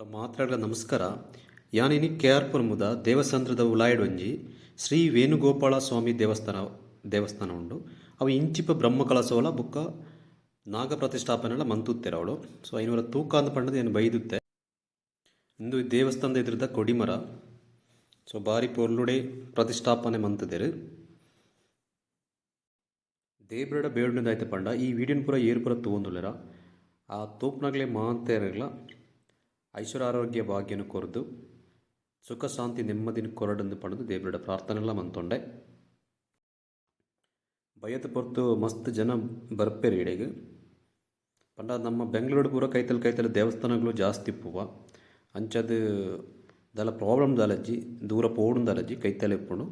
Hello ಮಾತ್ರಾಗಳ ನಮಸ್ಕಾರ. ಯಾನಿನಿ ಕೆ.ಆರ್.ಪುರಮುದ ದೇವಸಂದ್ರದ ಉಲಾಯಡ್ ಒಂಜಿ ಶ್ರೀ ವೇಣುಗೋಪಾಲ ಸ್ವಾಮಿ ದೇವಸ್ಥಾನ ಉಂಡು. ಅವು ಇಂಚಿಪ ಬ್ರಹ್ಮಕಲಸೋಲ ಬುಕ್ಕ ನಾಗ ಪ್ರತಿಷ್ಠಾಪನೆಲ್ಲ ಮಂತುತ್ತೆರ ಅವಳು. ಸೊ ಐನೂರ ತೂಕ ಅಂತ ಪಂಡದು ಏನು ಬೈದುತ್ತೆ ಇಂದು ಈ ದೇವಸ್ಥಾನದ ಎದುರದ ಕೊಡಿಮರ. ಸೊ ಬಾರಿ ಪೊರ್ಲುಡೆ ಪ್ರತಿಷ್ಠಾಪನೆ ಮಂತದೇರು ದೇಬ್ರಡ ಬೇಡ್ನದಾಯ್ತು ಪಂಡ ಈ ವಿಡಿಯೋನ ಪೂರ ಏರು ಪೂರ ತಗೊಂದುಲ್ಲರ ಆ ತೂಪ್ನಾಗಲೇ ಮಾತೇರಲ್ಲ ಐಶ್ವರ್ಯ ಆರೋಗ್ಯ ಭಾಗ್ಯನ ಕೊರದು ಸುಖ ಶಾಂತಿ ನೆಮ್ಮದಿನ ಕೊರಡಂದು ಪಡೆದು ದೇವರ ಪ್ರಾರ್ಥನೆಲ್ಲ ಮಂತೊಂಡೆ. ಭಯದ ಪೊರ್ತು ಮಸ್ತ್ ಜನ ಬರ್ಪೇರು ಇಡೆಗೆ ಪಂಡ ನಮ್ಮ ಬೆಂಗಳೂರು ಪೂರ ಕೈತಲ್ ದೇವಸ್ಥಾನಗಳು ಜಾಸ್ತಿ ಪೂವ ಅಂಚದು ದಲ ಪ್ರಾಬ್ಲಮ್ ದಾಲಜ್ಜಿ ದೂರ ಪೋಡು ದಾಲಜ್ಜಿ ಕೈತಲೆ ಇಪ್ಪುಂಡು.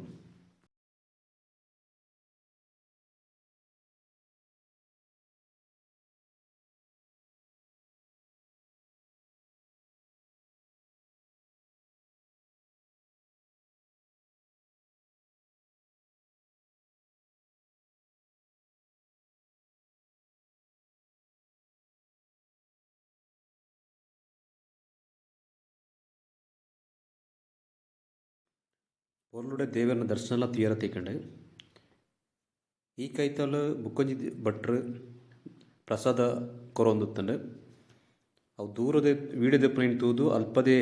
ಪೊರ್ಲುಡೆ ದೇವರನ್ನ ದರ್ಶನ ಎಲ್ಲ ತೀರ ತೀಕಂಡೆ ಈ ಕೈತಲು ಬುಕ್ಕೊಂಜಿ ಭಟ್ರು ಪ್ರಸಾದ ಕೊರೊಂದುತ್ತಂಡೆ ಅವು ದೂರದ ವೀಡಿಯೋ ದೆಪ್ಪನ ತೂದು ಅಲ್ಪದೇ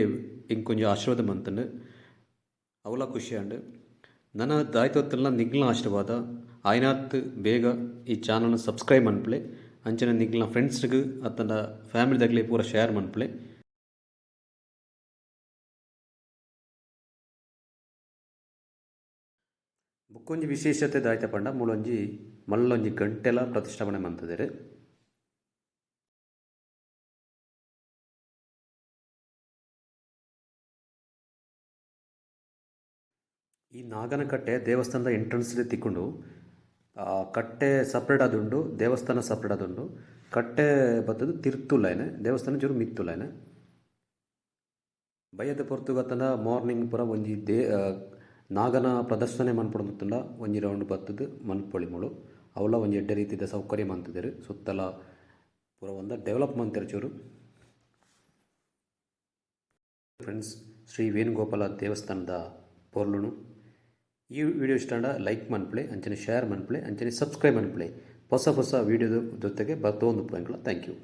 ಇಂಕೊಂಜಿ ಆಶೀರ್ವಾದ ಮಂತಂಡೆ ಅವಲ ಖುಷಿ ಅಂಡು ನನ್ನ ದಾಯ್ತೊತ್ತಲ್ಲ ನಿಗ್ಲ ಆಶೀರ್ವಾದ ಆಯ್ನಾತ್ ಬೇಗ ಈ ಚಾನಲ್ನ ಸಬ್ಸ್ಕ್ರೈಬ್ ಮನ್ಪಲೆ ಅಂಚನೆ ನಿಗ್ಲ ಫ್ರೆಂಡ್ಸ್ಗೆ ಅತ್ತನ ಫ್ಯಾಮಿಲಿದಾಗಲೇ ಪೂರ ಶೇರ್ ಮನ್ಪಲೆ. ಬುಕ್ಕೊಂಜಿ ವಿಶೇಷತೆ ದಾಯ್ತ ಪಂಡ ಮೂಲೊಂಜಿ ಮಲ್ಲೊಂಜಿ ಗಂಟೆಲ ಪ್ರತಿಷ್ಠಾಪನೆ ಮಂತದೇರು. ಈ ನಾಗನ ಕಟ್ಟೆ ದೇವಸ್ಥಾನದ ಎಂಟ್ರೆನ್ಸ್ ತಿಕ್ಕೊಂಡು ಕಟ್ಟೆ ಸಪ್ರೇಟ್ ಆದುಂಡು ದೇವಸ್ಥಾನ ಸಪ್ರೇಟ್ ಆದುಂಡು ಕಟ್ಟೆ ಬತ್ತದು ತಿರ್ತುಲಾಯ್ನೆ ದೇವಸ್ಥಾನ ಜೋರು ಮಿತ್ತುಲಾಯ್ನೆ ಬಯ್ಯದ ಪೊರ್ತುಗತ್ತನ ಮಾರ್ನಿಂಗ್ ಪೂರ ಒಂಜಿ ನಾಗನ ಪ್ರದರ್ಶನ ಮನ್ಪೊಂದುತ್ತಂಡ ಒಂಜಿ ರೌಂಡ್ ಬತ್ತದು ಮನ್ಪೊಳಿಮುಳು ಅವಲ ಒಂಜಿ ಎಡ್ಡೆ ರೀತಿಯ ಸೌಕರ್ಯ ಮಂತಿದ್ದೇರು ಸುತ್ತಲ ಪೂರ ಒಂದ ಡೆವಲಪ್ ಮಂತಿರು ಚೂರು. ಫ್ರೆಂಡ್ಸ್, ಶ್ರೀ ವೇಣುಗೋಪಾಲ ದೇವಸ್ಥಾನದ ಪೊರ್ಲುನು ಈ ವಿಡಿಯೋ ಇಷ್ಟ ಲೈಕ್ ಮನ್ಪಲೆ ಅಂಚನೆ ಶೇರ್ ಮನ್ಪಲೆ ಅಂಚನೆ ಸಬ್ಸ್ಕ್ರೈಬ್ ಮನ್ಪಲೆ ಹೊಸ ಹೊಸ ವಿಡಿಯೋದ ಜೊತೆಗೆ ಬರ್ತೋಂದು ಪಾಯಿಂಟ್ಲ. Thank you.